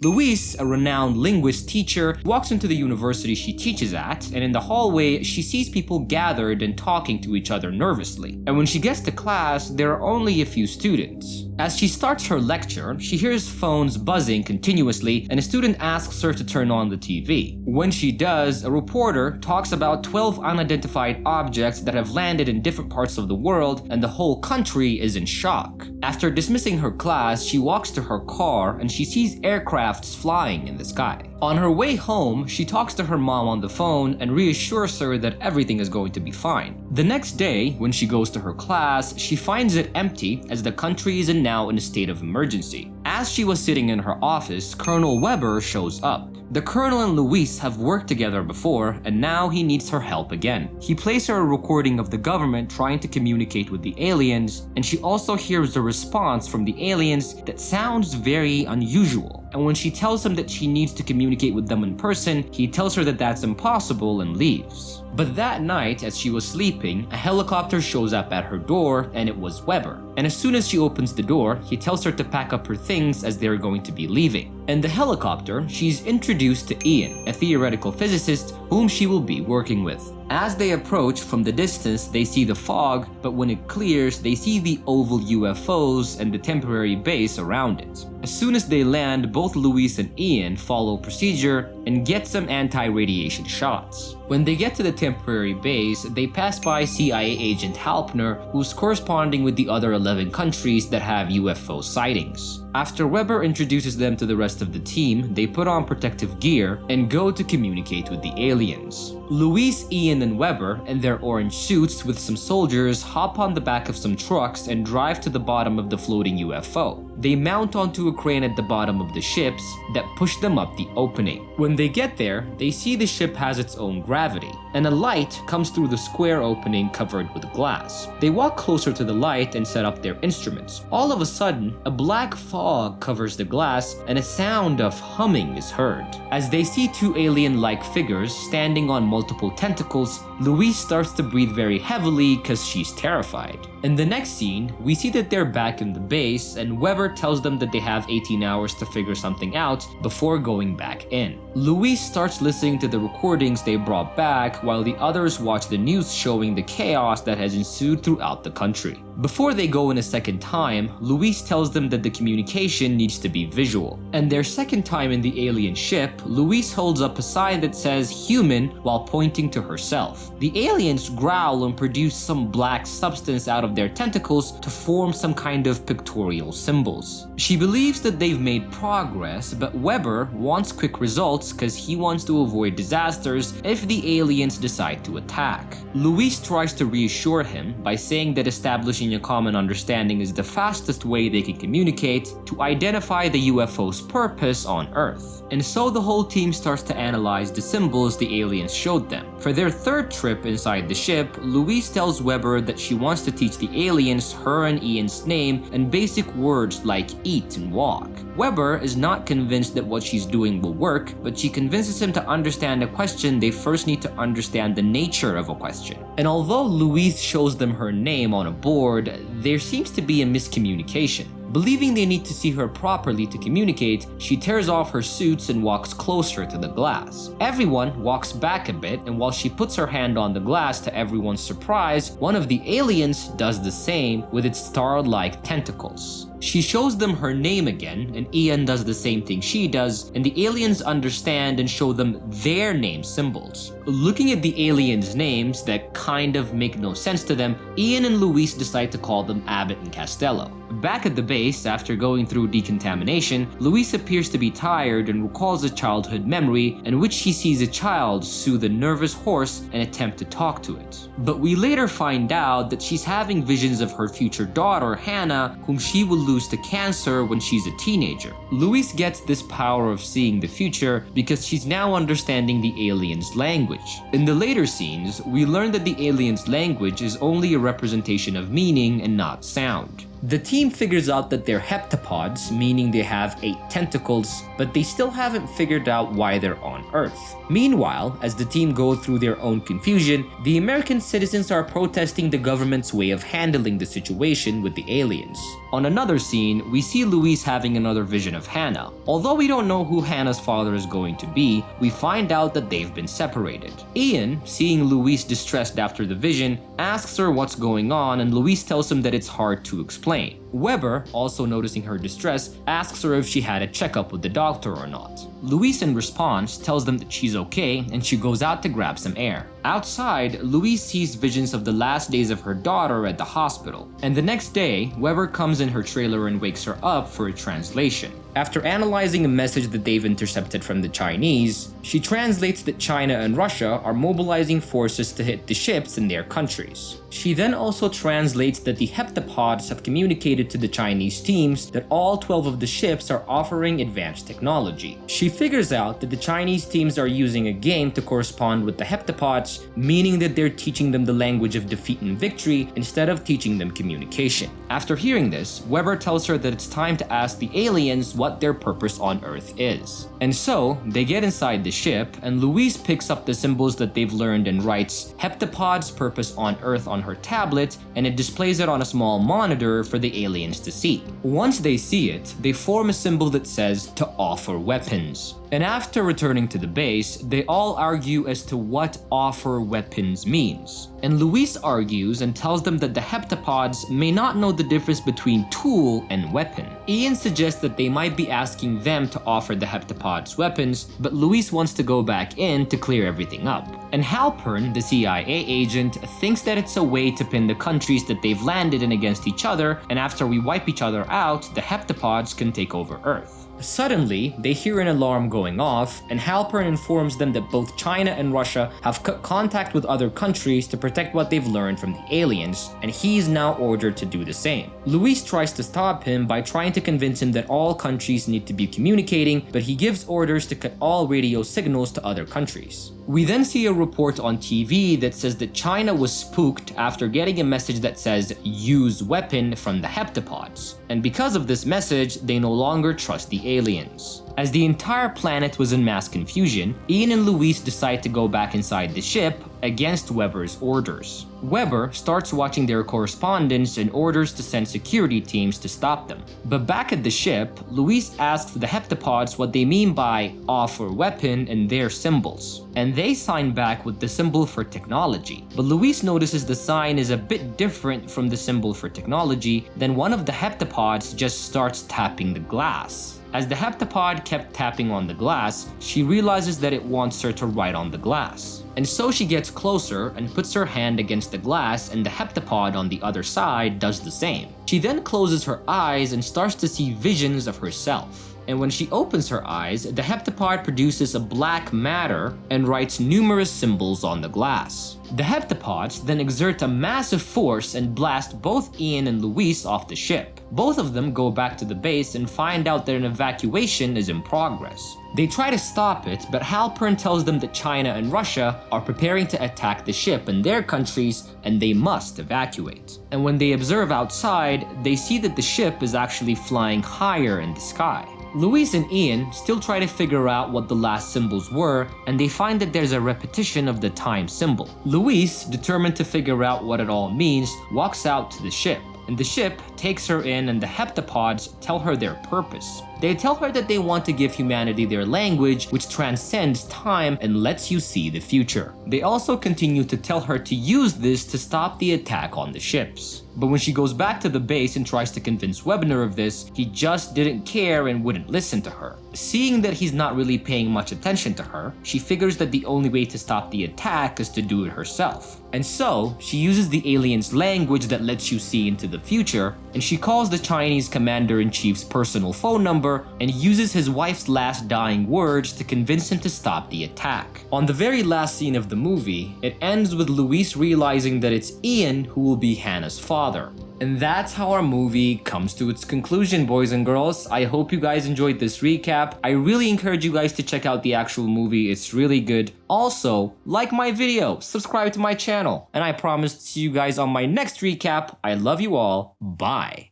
Louise, a renowned linguist teacher, walks into the university she teaches at, and in the hallway, she sees people gathered and talking to each other nervously. And when she gets to class, there are only a few students. As she starts her lecture, she hears phones buzzing continuously, and a student asks her to turn on the TV. When she does, a reporter talks about 12 unidentified objects that have landed in different parts of the world, and the whole country is in shock. After dismissing her class, she walks to her car and she sees aircrafts flying in the sky. On her way home, she talks to her mom on the phone and reassures her that everything is going to be fine. The next day, when she goes to her class, she finds it empty as the country is now in a state of emergency. As she was sitting in her office, Colonel Weber shows up. The Colonel and Louise have worked together before, and now he needs her help again. He plays her a recording of the government trying to communicate with the aliens, and she also hears a response from the aliens that sounds very unusual. And when she tells him that she needs to communicate with them in person, he tells her that that's impossible and leaves. But that night, as she was sleeping, a helicopter shows up at her door, and it was Weber. And as soon as she opens the door, he tells her to pack up her things as they're going to be leaving. In the helicopter, she's introduced to Ian, a theoretical physicist whom she will be working with. As they approach from the distance, they see the fog, but when it clears, they see the oval UFOs and the temporary base around it. As soon as they land, both Louise and Ian follow procedure and get some anti-radiation shots. When they get to the temporary base, they pass by CIA agent Halpner, who's corresponding with the other 11 countries that have UFO sightings. After Weber introduces them to the rest of the team, they put on protective gear and go to communicate with the aliens. Louise, Ian, and Weber, in their orange suits with some soldiers, hop on the back of some trucks and drive to the bottom of the floating UFO. They mount onto a crane at the bottom of the ships that push them up the opening. When they get there, they see the ship has its own gravity, and a light comes through the square opening covered with glass. They walk closer to the light and set up their instruments. All of a sudden, a black fog covers the glass and a sound of humming is heard. As they see two alien-like figures standing on multiple tentacles, Louise starts to breathe very heavily because she's terrified. In the next scene, we see that they're back in the base, and Weber tells them that they have 18 hours to figure something out before going back in. Louise starts listening to the recordings they brought back while the others watch the news showing the chaos that has ensued throughout the country. Before they go in a second time, Louise tells them that the communication needs to be visual. And their second time in the alien ship, Louise holds up a sign that says human while pointing to herself. The aliens growl and produce some black substance out of their tentacles to form some kind of pictorial symbols. She believes that they've made progress, but Weber wants quick results because he wants to avoid disasters if the aliens decide to attack. Louise tries to reassure him by saying that establishing a common understanding is the fastest way they can communicate to identify the UFO's purpose on Earth. And so the whole team starts to analyze the symbols the aliens showed them. For their third trip inside the ship, Louise tells Weber that she wants to teach the aliens her and Ian's name and basic words like eat and walk. Weber is not convinced that what she's doing will work, but she convinces him to understand a question they first need to understand the nature of a question. And although Louise shows them her name on a board, there seems to be a miscommunication. Believing they need to see her properly to communicate, she tears off her suits and walks closer to the glass. Everyone walks back a bit, and while she puts her hand on the glass to everyone's surprise, one of the aliens does the same with its star-like tentacles. She shows them her name again, and Ian does the same thing she does, and the aliens understand and show them their name symbols. Looking at the aliens' names that kind of make no sense to them, Ian and Louise decide to call them Abbott and Costello. Back at the base, after going through decontamination, Louise appears to be tired and recalls a childhood memory in which she sees a child soothe a nervous horse and attempt to talk to it. But we later find out that she's having visions of her future daughter, Hannah, whom she will lose to cancer when she's a teenager. Louise gets this power of seeing the future because she's now understanding the aliens' language. In the later scenes, we learn that the aliens' language is only a representation of meaning and not sound. The team figures out that they're heptapods, meaning they have 8 tentacles, but they still haven't figured out why they're on Earth. Meanwhile, as the team go through their own confusion, the American citizens are protesting the government's way of handling the situation with the aliens. On another scene, we see Louise having another vision of Hannah. Although we don't know who Hannah's father is going to be, we find out that they've been separated. Ian, seeing Louise distressed after the vision, asks her what's going on, and Louise tells him that it's hard to explain. Weber, also noticing her distress, asks her if she had a checkup with the doctor or not. Louise, in response, tells them that she's okay and she goes out to grab some air. Outside, Louise sees visions of the last days of her daughter at the hospital, and the next day, Weber comes in her trailer and wakes her up for a translation. After analyzing a message that they've intercepted from the Chinese, she translates that China and Russia are mobilizing forces to hit the ships in their countries. She then also translates that the heptapods have communicated to the Chinese teams that all 12 of the ships are offering advanced technology. She figures out that the Chinese teams are using a game to correspond with the heptapods, meaning that they're teaching them the language of defeat and victory instead of teaching them communication. After hearing this, Weber tells her that it's time to ask the aliens what their purpose on Earth is. And so, they get inside the ship, and Louise picks up the symbols that they've learned and writes heptapods purpose on Earth on her tablet, and it displays it on a small monitor for the aliens to see. Once they see it, they form a symbol that says to offer weapons. And after returning to the base, they all argue as to what offer weapons means. And Louise argues and tells them that the heptapods may not know the difference between tool and weapon. Ian suggests that they might be asking them to offer the heptapods weapons, but Louise wants to go back in to clear everything up. And Halpern, the CIA agent, thinks that it's a way to pin the countries that they've landed in against each other, and after we wipe each other out, the heptapods can take over Earth. Suddenly, they hear an alarm going off, and Halpern informs them that both China and Russia have cut contact with other countries to protect what they've learned from the aliens, and he's now ordered to do the same. Louise tries to stop him by trying to convince him that all countries need to be communicating, but he gives orders to cut all radio signals to other countries. We then see a report on TV that says that China was spooked after getting a message that says use weapon from the heptapods. And because of this message, they no longer trust the aliens. As the entire planet was in mass confusion, Ian and Louise decide to go back inside the ship against Weber's orders. Weber starts watching their correspondence and orders to send security teams to stop them. But back at the ship, Louise asks the heptapods what they mean by offer weapon and their symbols. And they sign back with the symbol for technology. But Louise notices the sign is a bit different from the symbol for technology. Then one of the heptapods just starts tapping the glass. As the heptapod kept tapping on the glass, she realizes that it wants her to write on the glass. And so she gets closer and puts her hand against the glass, and the heptapod on the other side does the same. She then closes her eyes and starts to see visions of herself. And when she opens her eyes, the heptapod produces a black matter and writes numerous symbols on the glass. The heptapods then exert a massive force and blast both Ian and Louise off the ship. Both of them go back to the base and find out that an evacuation is in progress. They try to stop it, but Halpern tells them that China and Russia are preparing to attack the ship in their countries and they must evacuate. And when they observe outside, they see that the ship is actually flying higher in the sky. Louise and Ian still try to figure out what the last symbols were, and they find that there's a repetition of the time symbol. Louise, determined to figure out what it all means, walks out to the ship. And the ship takes her in, and the heptapods tell her their purpose. They tell her that they want to give humanity their language, which transcends time and lets you see the future. They also continue to tell her to use this to stop the attack on the ships. But when she goes back to the base and tries to convince Webner of this, he just didn't care and wouldn't listen to her. Seeing that he's not really paying much attention to her, she figures that the only way to stop the attack is to do it herself. And so, she uses the alien's language that lets you see into the future, and she calls the Chinese commander-in-chief's personal phone number and uses his wife's last dying words to convince him to stop the attack. On the very last scene of the movie, it ends with Louise realizing that it's Ian who will be Hannah's father. And that's how our movie comes to its conclusion, boys and girls. I hope you guys enjoyed this recap. I really encourage you guys to check out the actual movie. It's really good. Also, like my video, subscribe to my channel, and I promise to see you guys on my next recap. I love you all. Bye.